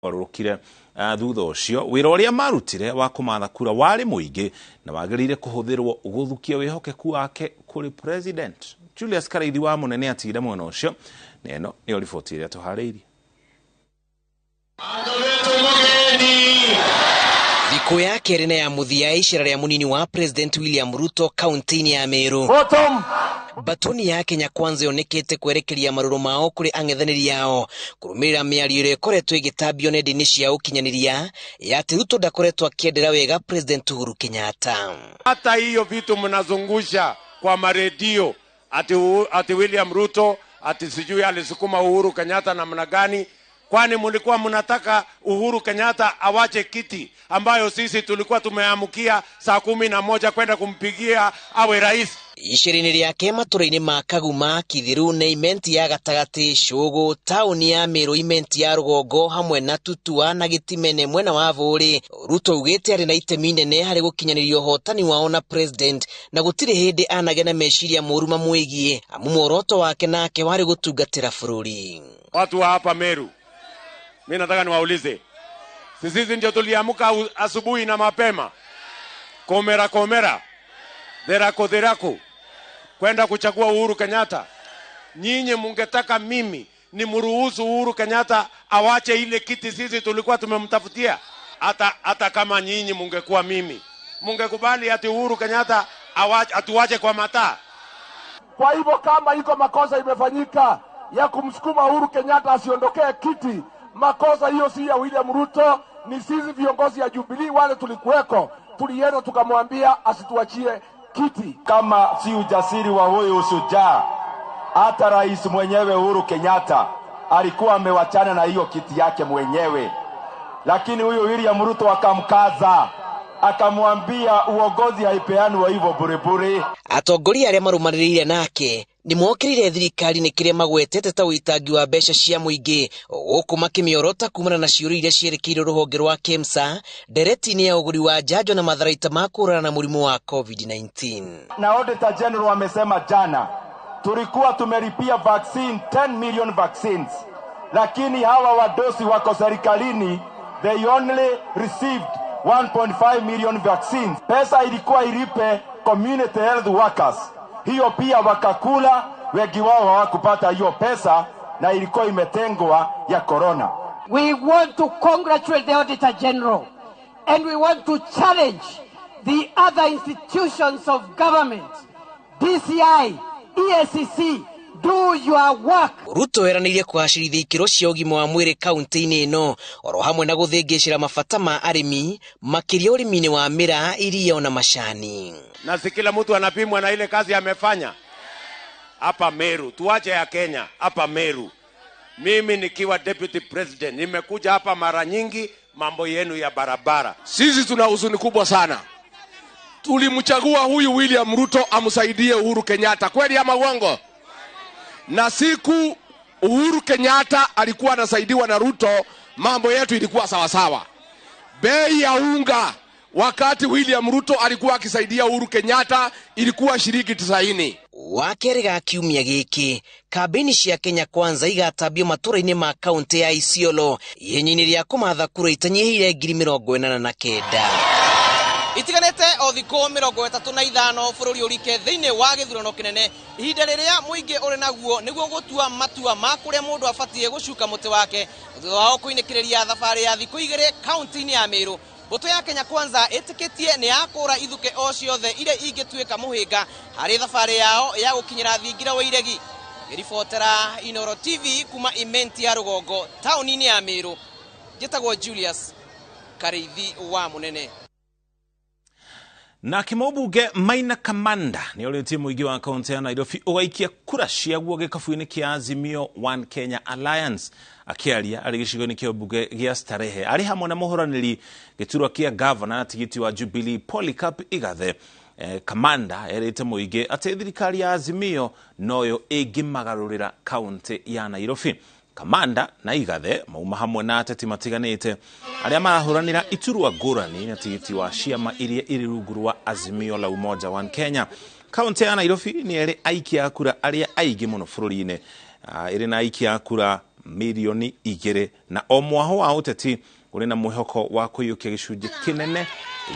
warurukire thutha ucio wira uria marutire wa kumatha kura wari muingi na wagirire kuhuthirwo guthukia wihokeku wake kuri president. Julius Karaithi wa munene atire mwena ucio neno ni riboti iria tuhariirie. Thikũ ya kerĩ na ya muthia icera rĩa munini wa President William Ruto kaunti-inĩ ya Meru. Batoni ya Kenya Kwanza yonekete kwerekeria marũrũ mao kũrĩ ang'ethanĩri yao kũrũmĩrĩra mĩario ĩrĩa ĩkoretwo ĩgĩtambio nenda-inĩ cia ũkinyanĩria ya atĩ Ruto ndakoretwo akĩendera wega President Uhuru Kenyatta. Hata hiyo vitu mnazungusha kwa maredio ati William Ruto ati sijui alisukuma Uhuru Kenyatta namna gani? Kwani mlikuwa mnataka Uhuru Kenyatta awache kiti ambayo sisi tulikuwa tumeamukia saa 11 kwenda kumpigia awe rais? Icera-inĩ rĩake matũra-inĩ ma Kaguma, Kithiru na imenti ya Gatagati, Shogo, taũni ya Meru, imenti ya Rũgongo hamwe na Tutua na Gĩtimene mwena wa Bũrĩ, Ruto ugĩte arĩ na itemi inene harĩ gũkinyanĩria ũhotani wao na president na gũtirĩ hĩndĩ anagena meciria moru mamwĩgiĩ amu muoroto wake nake warĩ gũtungatĩra bũrũri. Watu wa hapa Meru, mimi nataka niwaulize, sisi ndio tuliamuka asubuhi na mapema komera derako kwenda kuchagua Uhuru Kenyatta? Nyinyi mungetaka mimi ni mruhusu Uhuru Kenyatta awache ile kiti sisi tulikuwa tumemtafutia? Hata kama nyinyi mungekuwa mimi, mungekubali ati Uhuru Kenyatta atuwache kwa mataa? Kwa hivyo kama iko makosa imefanyika ya kumsukuma Uhuru Kenyatta asiondokee kiti, makosa hiyo si ya William Ruto, ni sisi viongozi ya Jubilee wale tulikuweko, tulienda tukamwambia asituachie kiti. Kama si ujasiri wa huyu ushujaa, hata rais mwenyewe Uhuru Kenyatta alikuwa amewachana na hiyo kiti yake mwenyewe, lakini huyu William Ruto akamkaza, akamwambia uongozi haipeanwi hivyo bure. Atongoria arĩa marũmanĩrĩire nake ni mokĩrire thirikari-inĩ kĩrĩa magwetete ta ũitangi wa mbeca cia mũingĩ gũkũ makĩmĩorota kumana na ciũria iria cierekeire rũhonge rwa KEMSA ndereti-inĩ ya ũgũri wa njanjo na matharaita ma kũhũrana na mũrimũ wa COVID-19. Na Auditor General amesema jana tulikuwa tumelipia vaccine 10 million vaccines, lakini hawa wadosi wako serikalini they only received 1.5 million vaccines. Pesa ilikuwa ilipe community health workers, hiyo pia wakakula, wengi wao hawakupata hiyo pesa na ilikuwa imetengwa ya corona. We want to congratulate the Auditor General and we want to challenge the other institutions of government, DCI, EACC, do your work. Ruto eranĩire kũgacĩrithia ikĩro cia ũgima wa mwĩrĩ kaunti-inĩ ĩno oro hamwe na gũthĩngĩcĩra mabata ma arĩmi makĩria ũrĩmi-inĩ wa mĩraa, iria na macani. Na si kila mtu anapimwa na ile kazi amefanya hapa Meru. Tuache ya Kenya, hapa Meru. Mimi nikiwa deputy president nimekuja hapa mara nyingi, mambo yenu ya barabara. Sisi tuna huzuni kubwa sana. Tulimchagua huyu William Ruto amsaidie Uhuru Kenyatta, kweli ama uongo? Na siku Uhuru Kenyatta alikuwa anasaidiwa na Ruto, mambo yetu ilikuwa sawa sawa. Bei ya unga wakati William Ruto alikuwa akisaidia Uhuru Kenyatta ilikuwa shilingi 90. Wakerĩ ga kiumia gĩkĩ kambĩini cia Kenya Kwanza igatambio matũra-inĩ ma kaunti ya Isiolo ihenyainĩ rĩa kũmatha kura itanyihĩire 49,000. Itiganĩte o thikũ 35 bũrũri ũrike thĩinĩ wa gĩthurano kĩnene, ihinda rĩrĩa mũingĩ ũrĩ naguo nĩguo gũtua matua ma kũrĩa mũndũ abatiĩ gũcuka mũtĩ wake thutha wa kũinĩkĩrĩria thabarĩ ya thikũ 2 kaunti-inĩ ya Meru. Mbũtũ ya Kenya Kwanza ĩtĩkĩtie nĩ yakũra ithuke o ciothe iria ingĩtuĩka mũhĩnga harĩ thabarĩ yao ya gũkinyĩra thingira wa iregi. Ngĩribotera iNooro TV kuma imenti ya Rũgongo taũni-inĩ ya Meru, njĩtagwo Julius Karaithi wa munene. Na kimũmbunge Maina Kamanda nĩ ũrĩtie mũingĩ wa kaunti ya Nairobi ũgaikia kura ciaguo gĩkabu-inĩ kĩa Azimio One Kenya Alliance. Akĩaria arĩ gĩcigo-inĩ kĩa ũmbunge gĩa Starehe arĩ hamwe na mũhũranĩri gĩturwa kĩa gavana na tigiti wa Jubilee Polycarp Igathe. Kamanda erĩte mũingĩ atĩ thirikari ya Azimio noyo ĩngĩmagarũrĩra kaunti ya Nairobi. Kamanda na Igathe mauma hamwe na ateti matiganĩte arĩa marahũranĩra iturwa ngũrani na tigiti wa ciama iria irĩ rungu rwa Azimio la Umoja One Kenya. Kaunti ya Nairobi nĩ ĩrĩ aikia a kura arĩa aingĩ mũno bũrũri-inĩ, ĩrĩ na aikia a kura milioni 2 na o mwaho wa uteti uri na mwihoko wa kuyukia gicunji kinene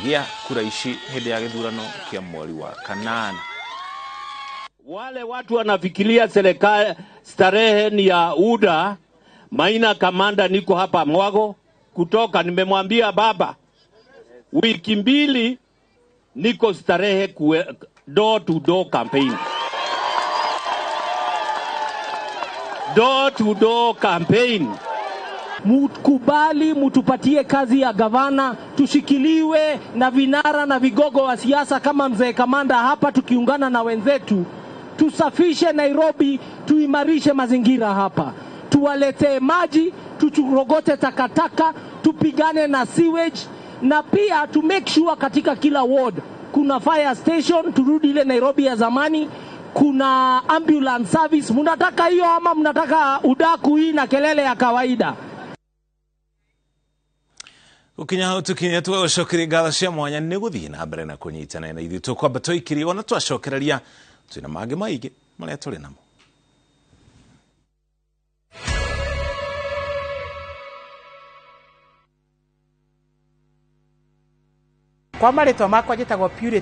gia kura ici hindi ya githurano kia mweri wa kanana. Wale watu wanafikiria serikali starehe ni ya UDA. Maina kamanda, niko hapa Mwago kutoka, nimemwambia baba wiki 2 niko starehe door to door campaign. Door to door campaign. Mukubali mutupatie kazi ya gavana, tushikiliwe na vinara na vigogo wa siasa kama mzee kamanda hapa, tukiungana na wenzetu tusafishe Nairobi, tuimarishe mazingira hapa, tuwaletee maji, tuchurogote takataka, tupigane na sewage, na pia to make sure katika kila ward kuna fire station, turudi ile Nairobi ya zamani, kuna ambulance service. Mnataka hiyo ama mnataka udaku hii na kelele ya kawaida? Ukinya hau tukinya twacokeri ngatho cia mwanya nĩ gũthiĩ na mbere na kũnyitana na ithuĩ tũkwamba tũikiri ona twacokereria twĩna mangĩ maingĩ marĩa tũrĩ namo. Kwa marĩtwa makwa njĩtagwo Purity